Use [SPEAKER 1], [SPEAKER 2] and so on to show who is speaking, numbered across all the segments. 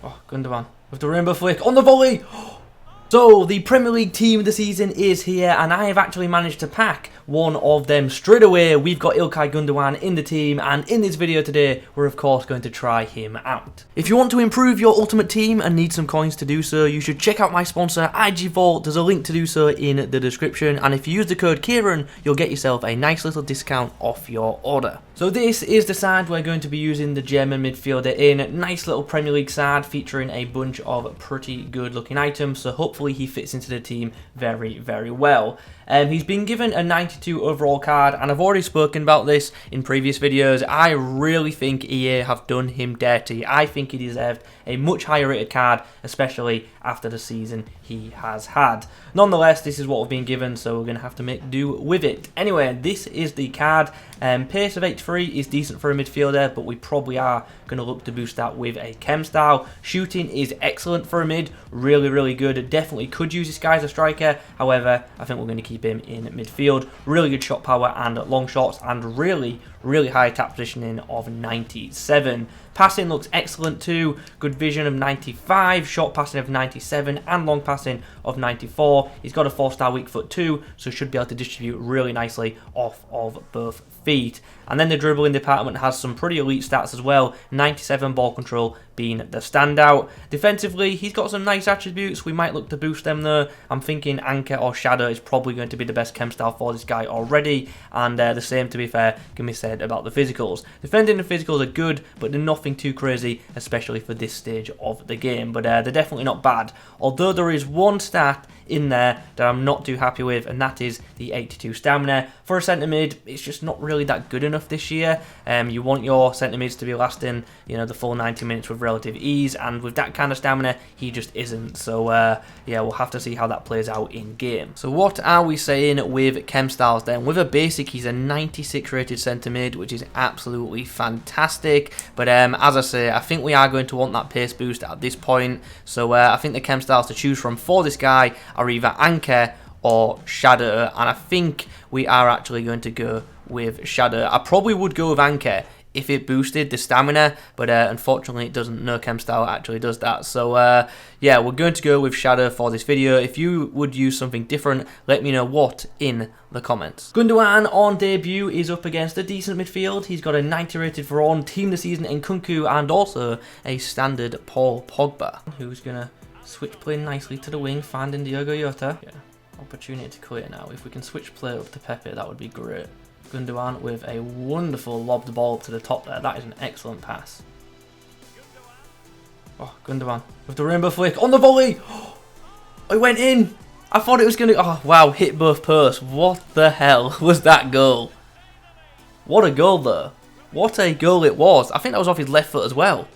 [SPEAKER 1] Oh, Gundogan with the rainbow flick on the volley. So, the Premier League team of the season is here, and I have actually managed to pack one of them straight away. We've got Ilkay Gundogan in the team, and in this video today, we're of course going to try him out. If you want to improve your ultimate team and need some coins to do so, you should check out my sponsor, IG Vault. There's a link to do so in the description, and if you use the code Kieran, you'll get yourself a nice little discount off your order. So this is the side we're going to be using the German midfielder in. Nice little Premier League side featuring a bunch of pretty good looking items, so hopefully he fits into the team very, very well. He's been given a 92 overall card, and I've already spoken about this in previous videos. I really think EA have done him dirty. I think he deserved a much higher rated card, especially after the season he has had. Nonetheless, this is what we've been given, so we're going to have to make do with it. Anyway, this is the card. Pace of 83 is decent for a midfielder, but we probably are going to look to boost that with a chem style. Shooting is excellent for a mid, really, really good. Definitely could use this guy as a striker. However, I think we're going to keep him in midfield. Really good shot power and long shots, and really, really high tap positioning of 97. Passing looks excellent too. Good vision of 95, short passing of 97, and long passing of 94. He's got a 4-star weak foot too, so should be able to distribute really nicely off of both feet. And then the dribbling department has some pretty elite stats as well. 97 ball control being the standout. Defensively, he's got some nice attributes. We might look to boost them though. I'm thinking Anchor or Shadow is probably going to be the best chem style for this guy already. And the same, to be fair, can be said about the physicals. Defending and physicals are good, but they're nothing too crazy, especially for this stage of the game. But they're definitely not bad. Although there is one stat in there that I'm not too happy with, and that is the 82 stamina. For a centre mid, it's just not really that good enough this year. You want your centre mids to be lasting, the full 90 minutes with relative ease, and with that kind of stamina, he just isn't. So yeah, we'll have to see how that plays out in game. So what are we saying with chem styles then? With a basic, he's a 96 rated centre mid, which is absolutely fantastic. But as I say, I think we are going to want that pace boost at this point. So I think the chem styles to choose from for this guy are either Anchor or Shadow, and I think we are actually going to go with Shadow. I probably would go with Anchor if it boosted the stamina, but unfortunately it doesn't. No chem style actually does that. So yeah, we're going to go with Shadow for this video. If you would use something different, let me know what in the comments. Gundogan on debut is up against a decent midfield. He's got a 90 rated for on team of the season in Kunku, and also a standard Paul Pogba, who's going to switch play nicely to the wing, finding Diogo Jota. Yeah, opportunity to clear now. If we can switch play up to Pepe, that would be great. Gundogan with a wonderful lobbed ball to the top there. That is an excellent pass. Oh, Gundogan with the rainbow flick on the volley. Oh, it went in. I thought it was going to... Oh, wow, hit both posts. What the hell was that goal? What a goal, though. What a goal it was. I think that was off his left foot as well.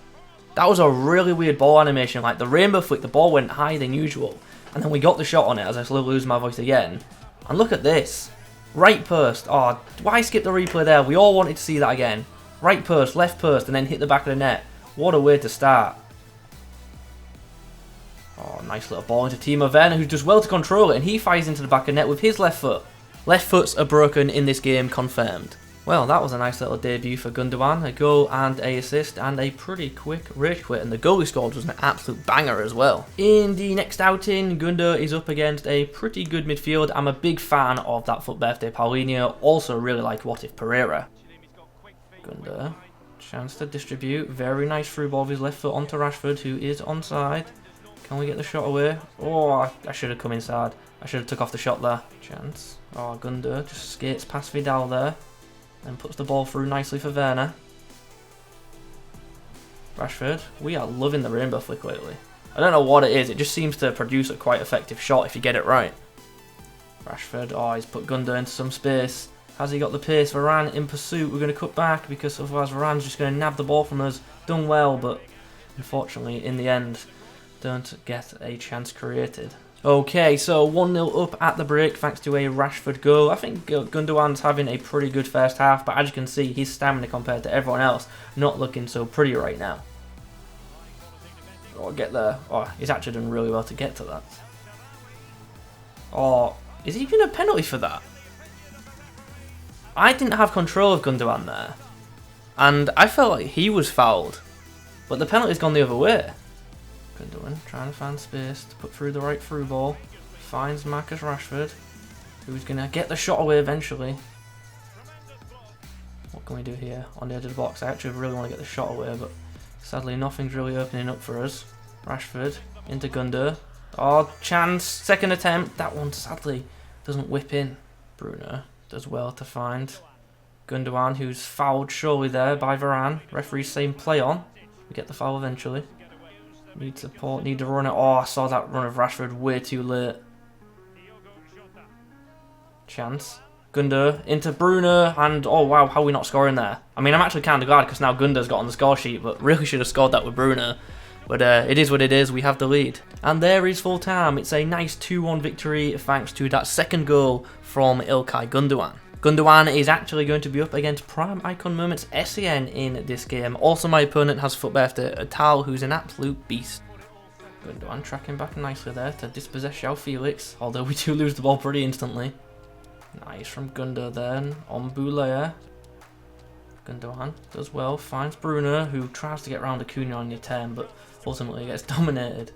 [SPEAKER 1] That was a really weird ball animation. Like, the rainbow flick, the ball went higher than usual. And then we got the shot on it as I slowly lose my voice again. And look at this. Right post. Oh, why skip the replay there? We all wanted to see that again. Right post, left post, and then hit the back of the net. What a way to start. Oh, nice little ball into Timo Werner, who does well to control it, and he fires into the back of the net with his left foot. Left foots are broken in this game, confirmed. Well, that was a nice little debut for Gundogan. A goal and a assist and a pretty quick rage quit. And the goal he scored was an absolute banger as well. In the next outing, Gundo is up against a pretty good midfield. I'm a big fan of that FUT birthday Paulinho. Also really like What If Pereira. Gundo, chance to distribute. Very nice through ball with his left foot onto Rashford, who is onside. Can we get the shot away? Oh, I should have come inside. I should have took off the shot there. Chance. Oh, Gundo just skates past Vidal there. And puts the ball through nicely for Werner. Rashford. We are loving the rainbow flick lately. I don't know what it is. It just seems to produce a quite effective shot if you get it right. Rashford. Oh, he's put Gundo into some space. Has he got the pace? Varane in pursuit. We're going to cut back because otherwise Varane's just going to nab the ball from us. Done well, but unfortunately in the end don't get a chance created. Okay, so 1-0 up at the break thanks to a Rashford goal. I think Gundogan's having a pretty good first half, but as you can see, his stamina compared to everyone else not looking so pretty right now. Oh, get there. Oh, he's actually done really well to get to that. Oh, is he even a penalty for that? I didn't have control of Gundogan there, and I felt like he was fouled, but the penalty's gone the other way. Gundogan trying to find space to put through the right through ball. Finds Marcus Rashford, who's going to get the shot away eventually. What can we do here on the edge of the box? I actually really want to get the shot away, but sadly nothing's really opening up for us. Rashford into Gundogan. Oh, chance. Second attempt. That one sadly doesn't whip in. Bruno does well to find Gundogan, who's fouled surely there by Varane. Referee's saying play on. We get the foul eventually. Need support, need to run it. Oh, I saw that run of Rashford way too late. Chance. Gundogan into Bruno, and oh wow, how are we not scoring there? I mean, I'm actually kind of glad because now Gundogan's got on the score sheet, but really should have scored that with Bruno. But it is what it is, we have the lead. And there is full time. It's a nice 2-1 victory thanks to that second goal from Ilkay Gundogan. Gundogan is actually going to be up against Prime Icon Moments SEN in this game. Also, my opponent has footbafter Atal, who's an absolute beast. Gundogan tracking back nicely there to dispossess Joao Felix, although we do lose the ball pretty instantly. Nice from Gundogan then on Bale. Gundogan does well, finds Bruno, who tries to get round Acuna on your turn, but ultimately gets dominated.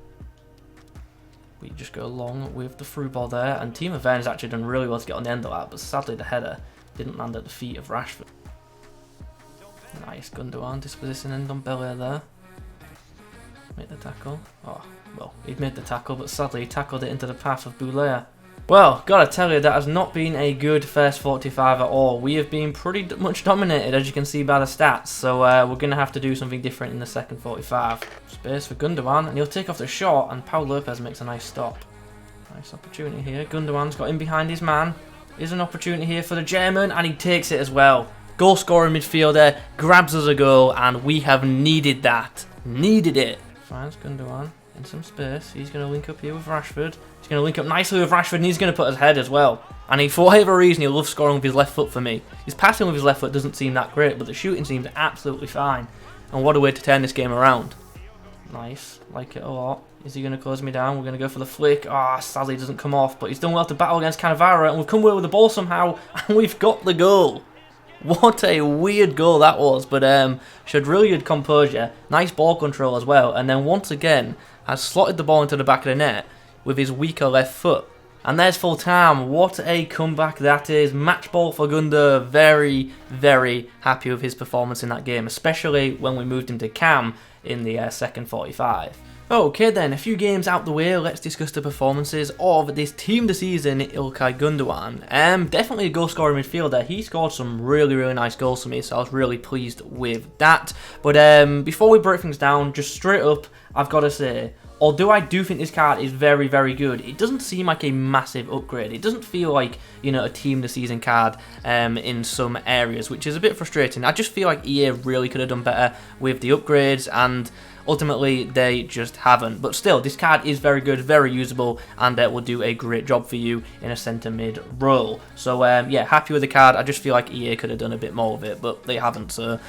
[SPEAKER 1] We just go long with the through ball there, and Team Event has actually done really well to get on the end of that, but sadly the header didn't land at the feet of Rashford. Nice Gundogan dispositioning on Bale there. Make the tackle. Oh, well, he'd made the tackle, but sadly he tackled it into the path of Bale. Well, gotta tell you, that has not been a good first 45 at all. We have been pretty much dominated, as you can see by the stats, so we're going to have to do something different in the second 45. Space for Gundogan, and he'll take off the shot, and Pau Lopez makes a nice stop. Nice opportunity here. Gundogan's got in behind his man. Here's an opportunity here for the German, and he takes it as well. Goal scoring midfielder, grabs us a goal, and we have needed that. Needed it. Finds Gundogan in some space. He's going to link up here with Rashford. He's going to link up nicely with Rashford, and he's going to put his head as well. And he, for whatever reason, he loves scoring with his left foot for me. His passing with his left foot doesn't seem that great, but the shooting seems absolutely fine. And what a way to turn this game around. Nice. Like it a lot. Is he going to close me down? We're going to go for the flick. Ah, sadly doesn't come off, but he's done well to battle against Cannavaro, and we've come away with the ball somehow, and we've got the goal. What a weird goal that was, but showed really good composure. Nice ball control as well, and then once again has slotted the ball into the back of the net with his weaker left foot. And there's full time. What a comeback that is. Match ball for Gundo. Very, very happy with his performance in that game, especially when we moved him to Cam in the second 45. Okay then, a few games out the way, let's discuss the performances of this team this season, Ilkay Gundogan. Definitely a goal scoring midfielder. He scored some really, really nice goals for me, so I was really pleased with that. But before we break things down, just straight up, I've got to say, although I do think this card is very, very good, it doesn't seem like a massive upgrade. It doesn't feel like, you know, a team this season card in some areas, which is a bit frustrating. I just feel like EA really could have done better with the upgrades, and ultimately they just haven't. But still, this card is very good, very usable, and will do a great job for you in a centre mid role. So yeah, happy with the card. I just feel like EA could have done a bit more of it, but they haven't, so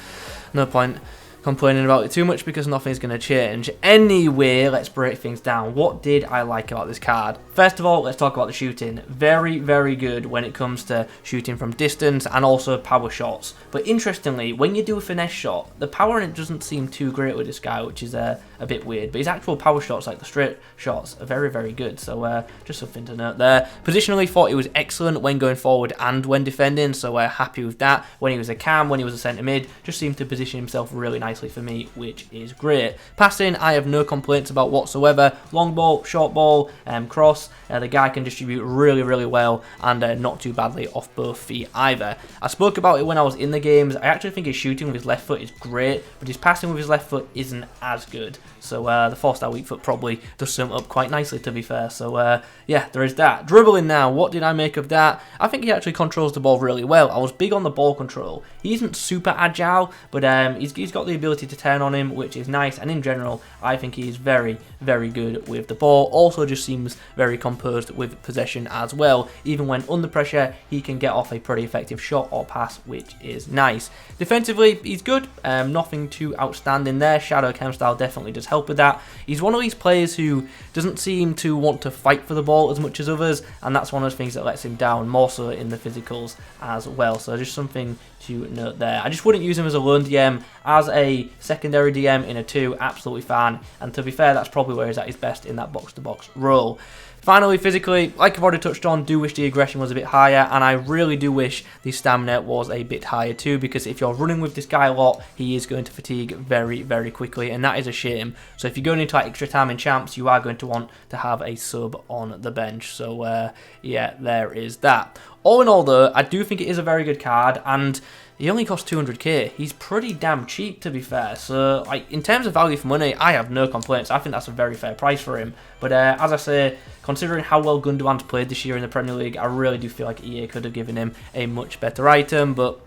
[SPEAKER 1] no point complaining about it too much because nothing's going to change. Anyway, let's break things down. What did I like about this card? First of all, let's talk about the shooting. Very, very good when it comes to shooting from distance and also power shots. But interestingly, when you do a finesse shot, the power in it doesn't seem too great with this guy, which is a bit weird. But his actual power shots, like the straight shots, are very, very good. So just something to note there. Positionally, thought he was excellent when going forward and when defending, so we're happy with that. When he was a cam, when he was a centre mid, just seemed to position himself really nicely for me, which is great. Passing, I have no complaints about whatsoever. Long ball, short ball, cross, the guy can distribute really, really well, and not too badly off both feet either. I spoke about it when I was in the games. I actually think his shooting with his left foot is great, but his passing with his left foot isn't as good. So the 4-star weak foot probably does sum up quite nicely, to be fair. So yeah, there is that. Dribbling now, what did I make of that? I think he actually controls the ball really well. I was big on the ball control. He isn't super agile, but he's got the ability to turn on him, which is nice. And in general, I think he is very, very good with the ball. Also just seems very composed with possession as well. Even when under pressure, he can get off a pretty effective shot or pass, which is nice. Defensively, he's good. Nothing too outstanding there. Shadow Chem style definitely does help with that. He's one of these players who doesn't seem to want to fight for the ball as much as others, and that's one of the things that lets him down, more so in the physicals as well. So just something to note there. I just wouldn't use him as a lone DM. As a a secondary DM in a 2, absolutely fine. And to be fair, that's probably where he's at his best in that box-to-box role. Finally, physically, like I've already touched on, do wish the aggression was a bit higher, and I really do wish the stamina was a bit higher too, because if you're running with this guy a lot, he is going to fatigue very, very quickly, and that is a shame. So if you're going into extra time in champs, you are going to want to have a sub on the bench. So yeah, there is that. All in all though, I do think it is a very good card, and he only costs 200k. He's pretty damn cheap, to be fair. So, like, in terms of value for money, I have no complaints. I think that's a very fair price for him. But as I say, considering how well Gundogan's played this year in the Premier League, I really do feel like EA could have given him a much better item. But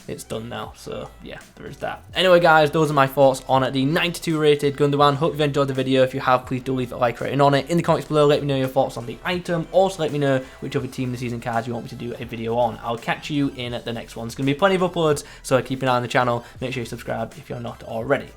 [SPEAKER 1] it's done now, so yeah, there is that. Anyway guys, those are my thoughts on the 92 rated Gundogan. Hope you've enjoyed the video. If you have, please do leave a like rating on it. In the comments below, let me know your thoughts on the item. Also let me know which other team of the season cards you want me to do a video on. I'll catch you in the next one. There's going to be plenty of uploads, so keep an eye on the channel. Make sure you subscribe if you're not already.